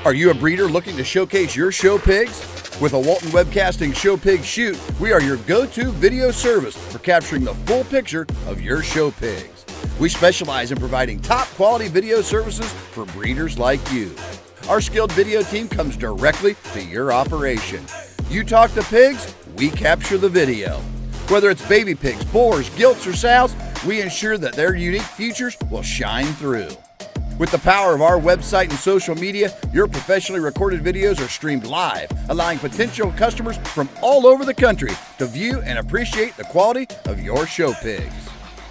Are you a breeder looking to showcase your show pigs? With a Walton Webcasting Show Pig Shoot, we are your go-to video service for capturing the full picture of your show pigs. We specialize in providing top-quality video services for breeders like you. Our skilled video team comes directly to your operation. You talk to pigs, we capture the video. Whether it's baby pigs, boars, gilts, or sows, we ensure that their unique features will shine through. With the power of our website and social media, your professionally recorded videos are streamed live, allowing potential customers from all over the country to view and appreciate the quality of your show pigs.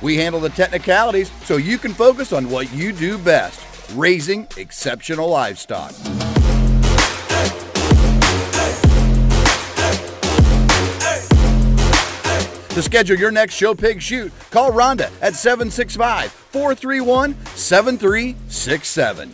We handle the technicalities so you can focus on what you do best, raising exceptional livestock. To schedule your next show pig shoot, call Rhonda at 765-431-7367.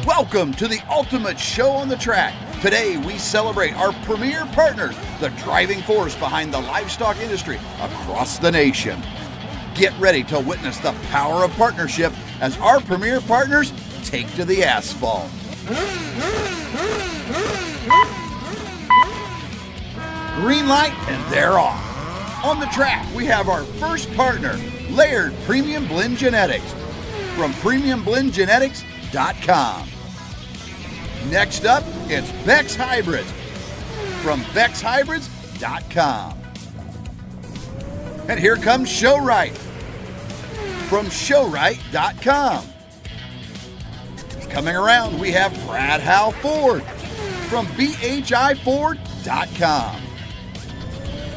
Welcome to the ultimate show on the track. Today we celebrate our premier partners, the driving force behind the livestock industry across the nation. Get ready to witness the power of partnership as our premier partners take to the asphalt. Green light and they're off. On the track we have our first partner, Layered Premium Blend Genetics from premiumblendgenetics.com. Next up, it's Beck's Hybrids from beckshybrids.com. And here comes Showright from showright.com. Coming around, we have Brad Howe Ford from bhiford.com.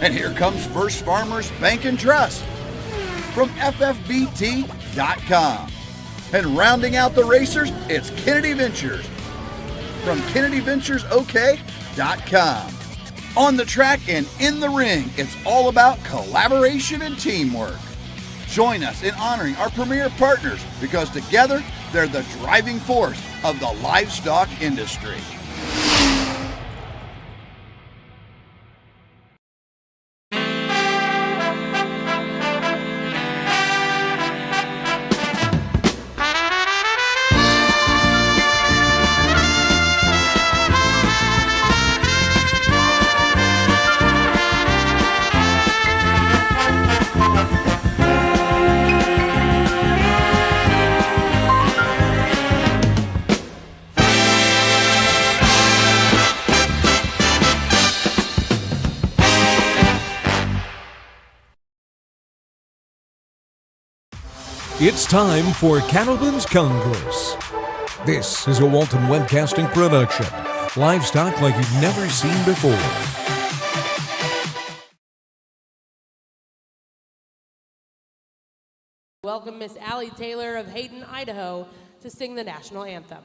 And here comes First Farmers Bank and Trust from ffbt.com. And rounding out the racers, it's Kennedy Ventures from kennedyventuresok.com. On the track and in the ring, it's all about collaboration and teamwork. Join us in honoring our premier partners because together they're the driving force of the livestock industry. It's time for Cattleman's Congress. This is a Walton Webcasting production. Livestock like you've never seen before. Welcome Miss Allie Taylor of Hayden, Idaho, to sing the national anthem.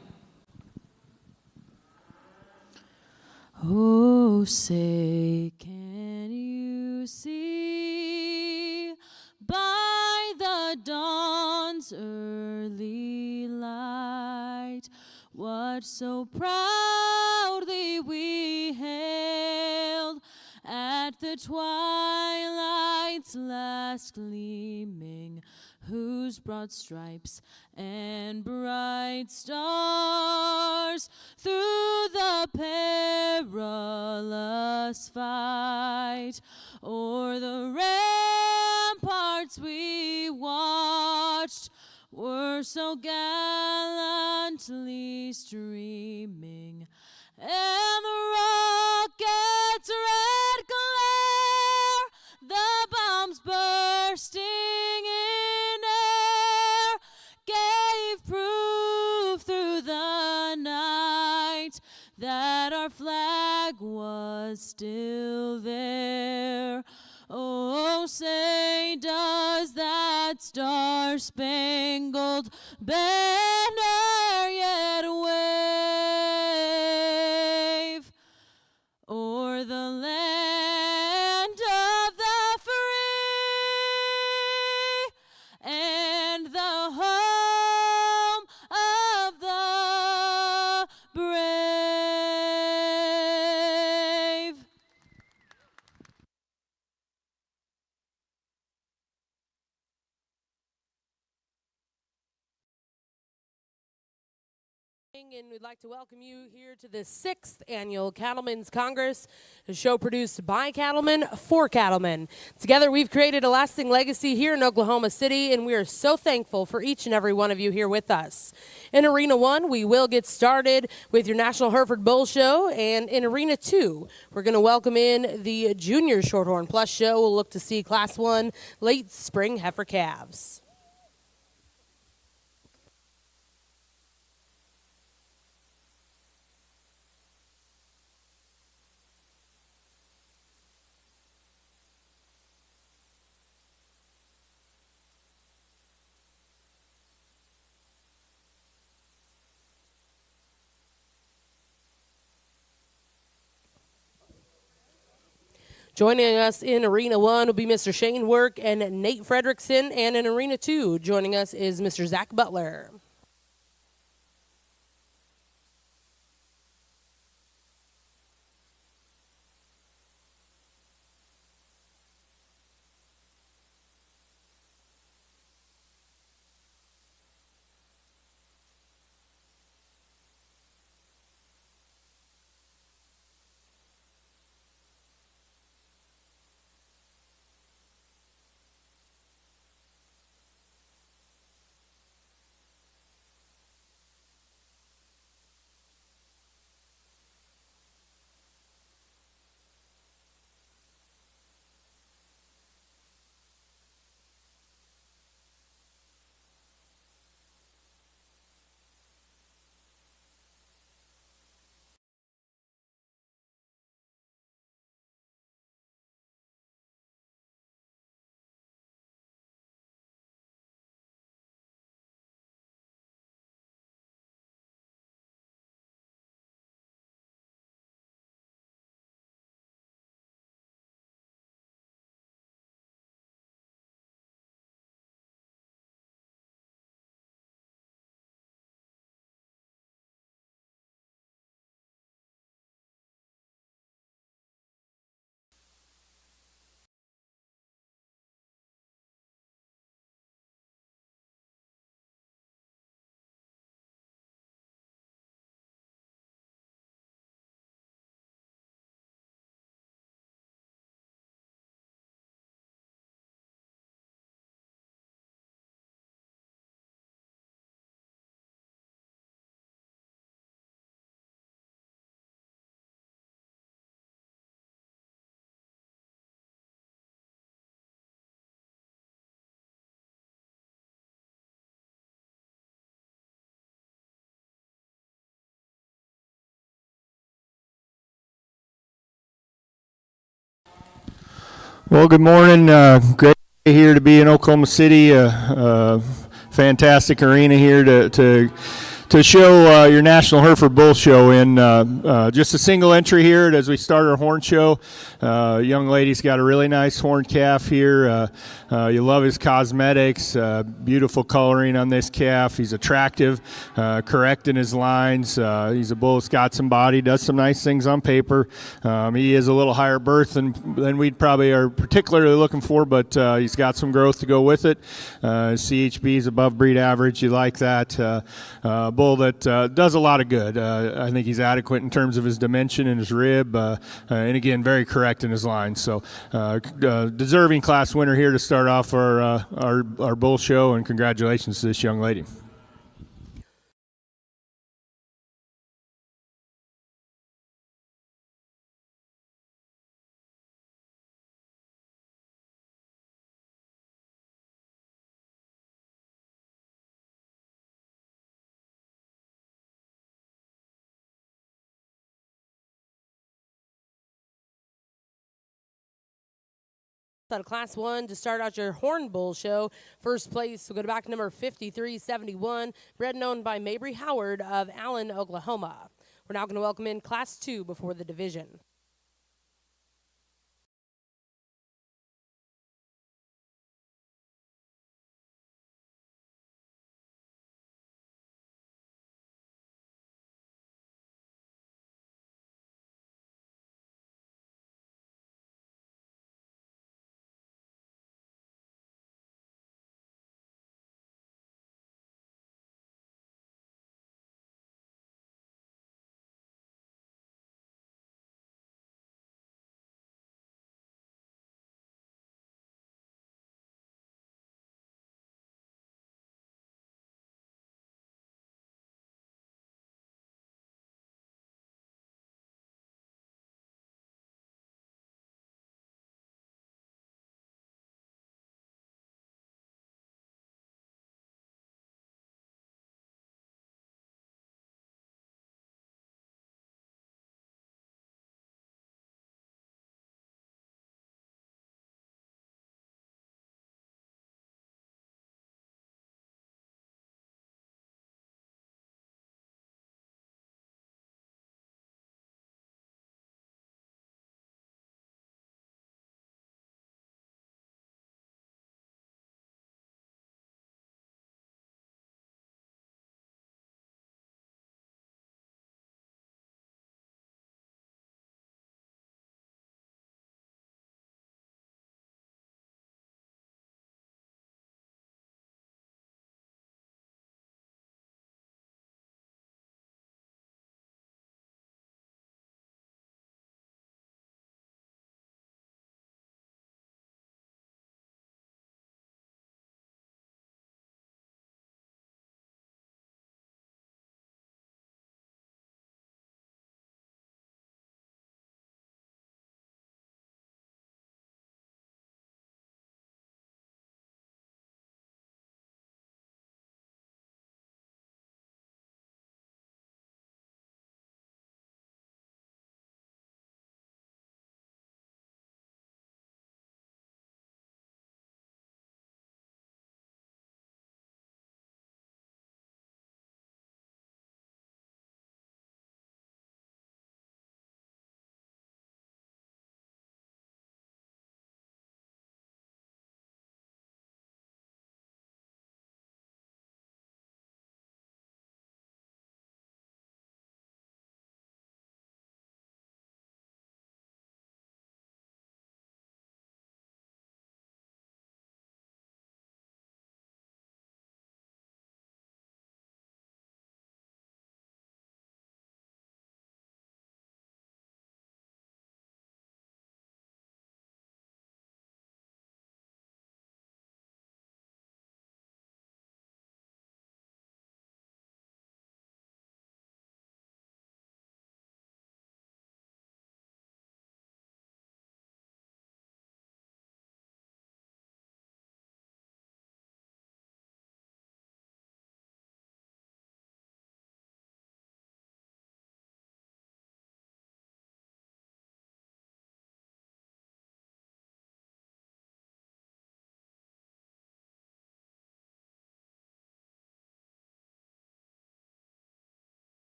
Oh, say, can you see by the dawn's early light what so proudly we hailed at the twilight's last gleaming, whose broad stripes and bright stars through the perilous fight o'er the ramparts we watched were so gallantly streaming, and the rocket's red glare, the bombs bursting in air, gave proof through the night that our flag was still there. Oh, say does that star-spangled banner yet wave o'er the land of the free and the home of the brave? And we'd like to welcome you here to the 6th Annual Cattlemen's Congress, a show produced by Cattlemen for Cattlemen. Together, we've created a lasting legacy here in Oklahoma City, and we are so thankful for each and every one of you here with us. In Arena 1, we will get started with your National Hereford Bull Show, and in Arena 2, we're going to welcome in the Junior Shorthorn Plus Show. We'll look to see Class 1 late spring heifer calves. Joining us in Arena 1 will be Mr. Shane Work and Nate Fredrickson, and in Arena 2, joining us is Mr. Zach Butler. Well, good morning. Great here to be in Oklahoma City. Fantastic arena here to show your National Hereford Bull Show in just a single entry here as we start our horn show. Young lady's got a really nice horn calf here. You love his cosmetics, beautiful coloring on this calf. He's attractive, correct in his lines. He's a bull that's got some body, does some nice things on paper. He is a little higher birth than we probably are particularly looking for, but he's got some growth to go with it. CHB is above breed average. You like that. bull that does a lot of good. I think he's adequate in terms of his dimension and his rib, and again, very correct in his line. So deserving class winner here to start off our bull show, and congratulations to this young lady. Out of Class 1 to start out your Horn Bull show. First place will go to back number 5371, bred and owned by Mabry Howard of Allen, Oklahoma. We're now going to welcome in Class 2 before the division.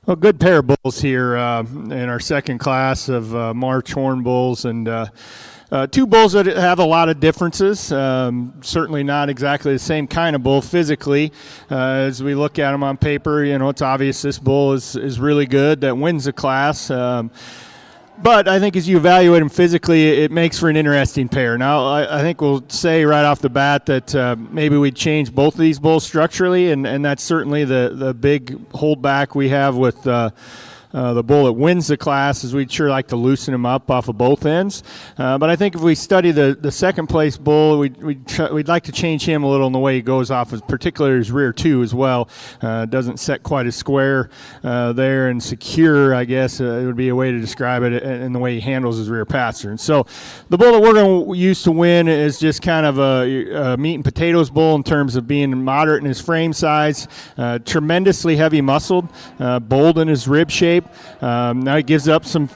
Well, good pair of bulls here in our second class of March horn bulls, and two bulls that have a lot of differences. Certainly not exactly the same kind of bull physically. As we look at them on paper, it's obvious this bull is really good, that wins the class. But I think as you evaluate them physically, it makes for an interesting pair. Now, I think we'll say right off the bat that maybe we'd change both of these bulls structurally, and that's certainly the big holdback we have with the bull that wins the class, is we'd sure like to loosen him up off of both ends. But I think if we study the second place bull, we'd like to change him a little in the way he goes off, particularly his rear two as well. Doesn't set quite as square there and secure, I guess it would be a way to describe it, in the way he handles his rear pastern. So the bull that we're going to use to win is just kind of a meat and potatoes bull in terms of being moderate in his frame size, tremendously heavy muscled, bold in his rib shape. Now he gives up some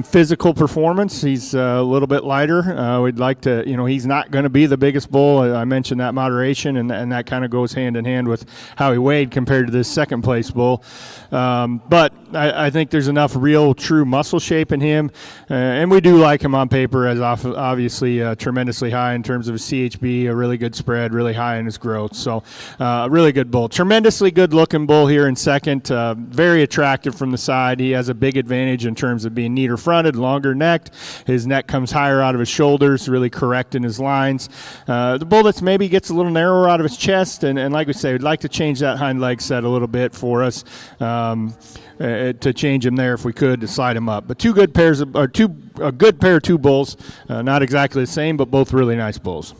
physical performance. He's a little bit lighter. We'd like to, he's not going to be the biggest bull. I mentioned that moderation, and that kind of goes hand in hand with how he weighed compared to this second place bull. But I think there's enough real, true muscle shape in him, and we do like him on paper as obviously tremendously high in terms of his CHB, a really good spread, really high in his growth. So a really good bull. Tremendously good looking bull here in second. Very attractive from the side. He has a big advantage in terms of being neater fronted, longer necked. His neck comes higher out of his shoulders, really correct in his lines. The bull that's maybe gets a little narrower out of his chest, and like we say, we'd like to change that hind leg set a little bit for us. To change him there if we could, to slide him up. But a good pair of two bulls, not exactly the same, but both really nice bulls.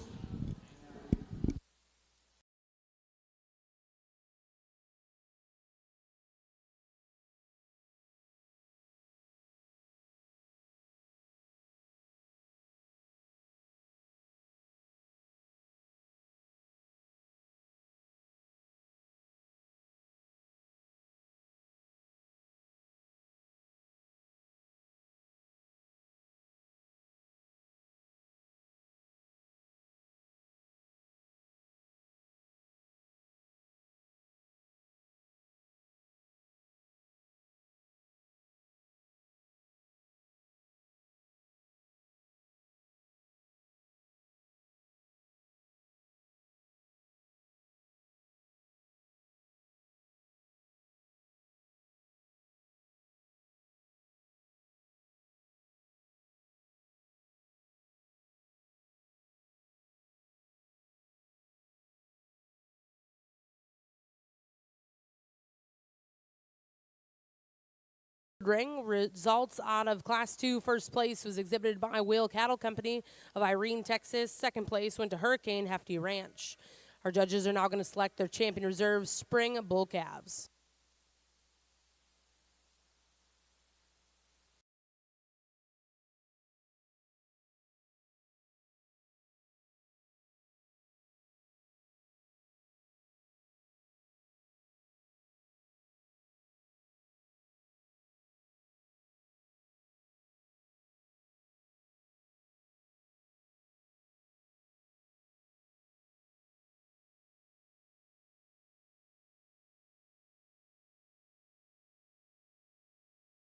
Ring results out of Class 2. First place was exhibited by Whale Cattle Company of Irene, Texas. Second place went to Hurricane Hefty Ranch. Our judges are now going to select their champion reserve spring bull calves.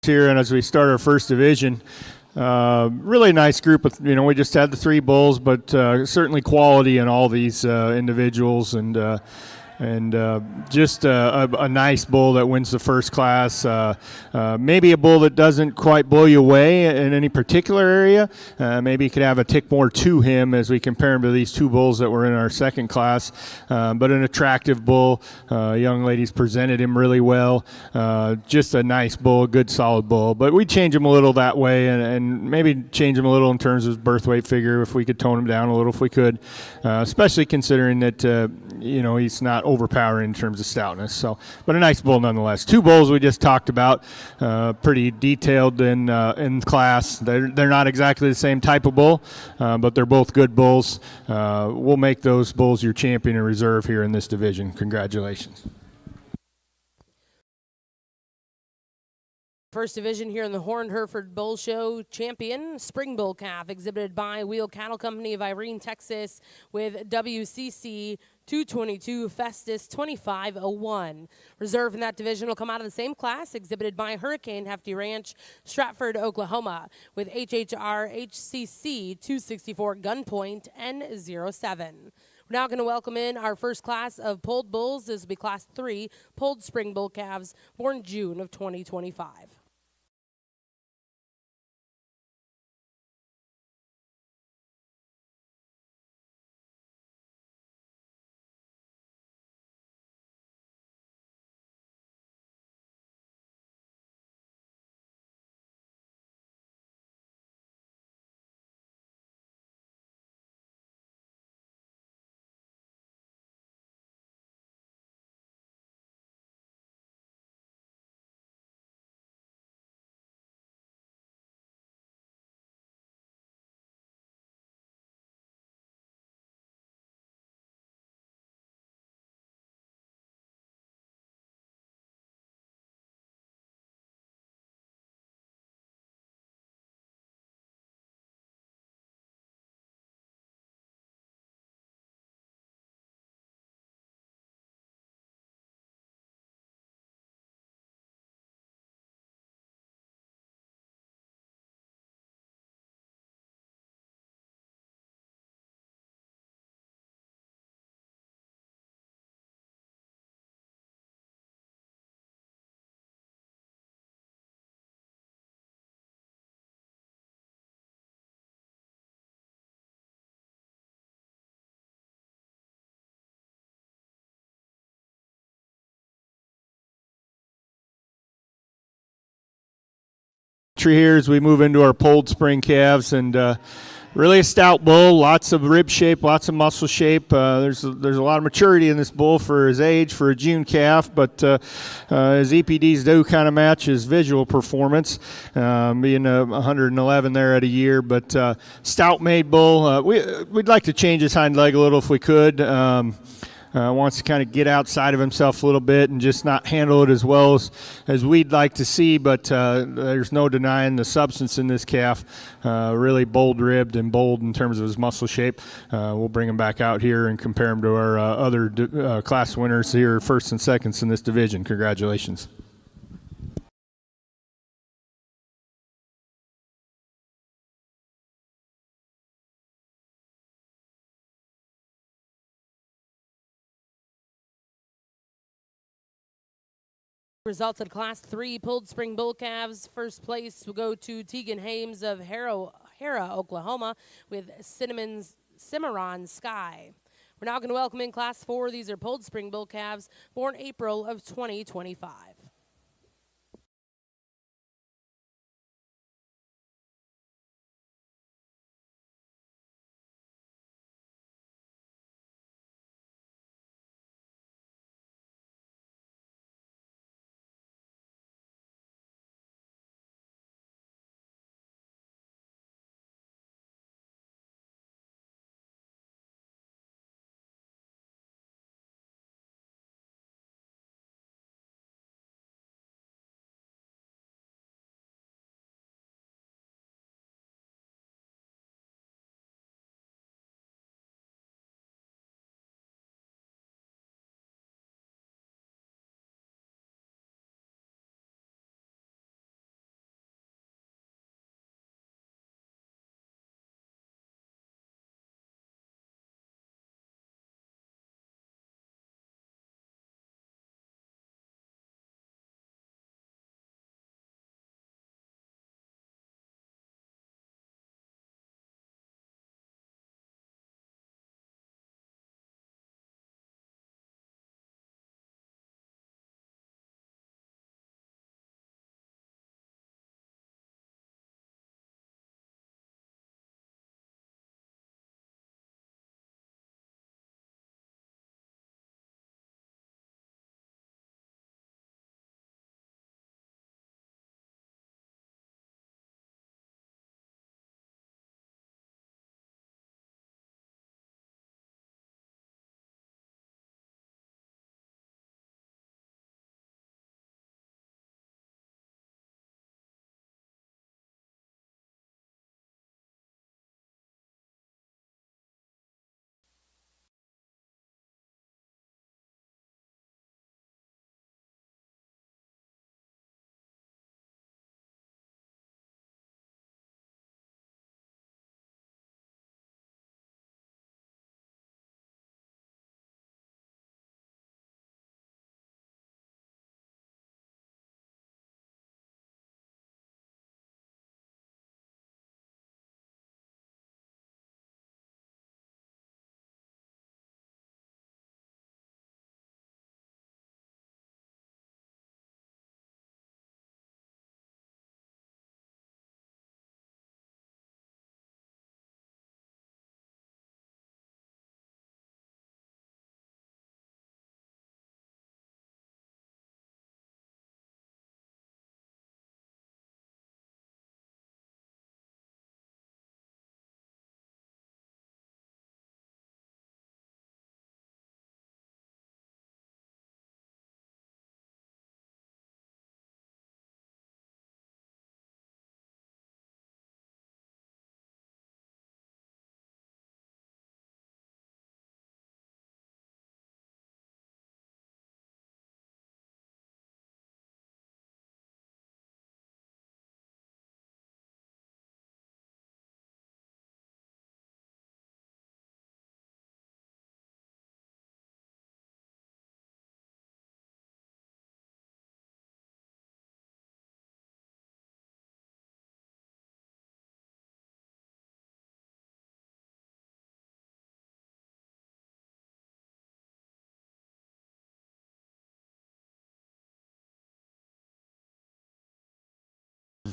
Here, and as we start our first division, really nice group of, we just had the three bulls, but certainly quality in all these individuals, and just a nice bull that wins the first class. Maybe a bull that doesn't quite blow you away in any particular area. Maybe you could have a tick more to him as we compare him to these two bulls that were in our second class. But an attractive bull. Young ladies presented him really well. Just a nice bull, a good solid bull. But we'd change him a little that way, and maybe change him a little in terms of his birth weight figure if we could tone him down a little if we could. Especially considering that, he's not overpowering in terms of stoutness. So, but a nice bull nonetheless. Two bulls we just talked about, pretty detailed in class. They're not exactly the same type of bull, but they're both good bulls. We'll make those bulls your champion and reserve here in this division. Congratulations. First division here in the Horned Hereford Bull Show champion, Spring Bull Calf, exhibited by Wheel Cattle Company of Irene, Texas, with WCC 222 Festus 2501. Reserve in that division will come out of the same class, exhibited by Hurricane Hefty Ranch, Stratford, Oklahoma, with HHR HCC 264 Gunpoint N07. We're now going to welcome in our first class of polled bulls. This will be Class 3 polled Spring Bull calves, born June of 2025. Here as we move into our polled spring calves, and really a stout bull, lots of rib shape, lots of muscle shape. There's a lot of maturity in this bull for his age, for a June calf, but his EPDs do kind of match his visual performance, being 111 there at a year. But stout made bull. We'd like to change his hind leg a little if we could. Wants to kind of get outside of himself a little bit and just not handle it as well as we'd like to see, but there's no denying the substance in this calf. Really bold-ribbed and bold in terms of his muscle shape. We'll bring him back out here and compare him to our other class winners here, first and seconds in this division. Congratulations. Results at Class 3 pulled spring bull calves. First place will go to Tegan Hames of Hera, Oklahoma, with Cimarron Sky. We're now going to welcome in Class 4. These are pulled spring bull calves, born April of 2025.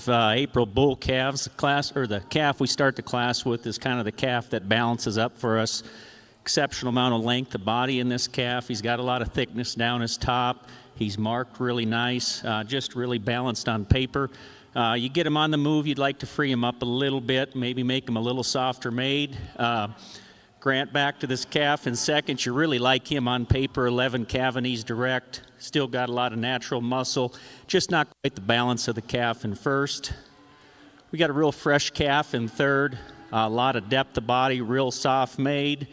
of April bull calves. The calf we start the class with is kind of the calf that balances up for us. Exceptional amount of length of body in this calf. He's got a lot of thickness down his top. He's marked really nice, just really balanced on paper. You get him on the move, you'd like to free him up a little bit, maybe make him a little softer made. Grant, back to this calf in seconds. You really like him on paper, 11 cavities direct. Still got a lot of natural muscle, just not quite the balance of the calf in first. We got a real fresh calf in third, a lot of depth of body, real soft made.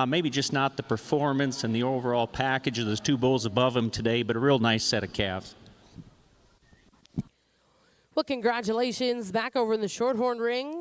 Maybe just not the performance and the overall package of those two bulls above him today, but a real nice set of calves. Well, congratulations back over in the Shorthorn ring.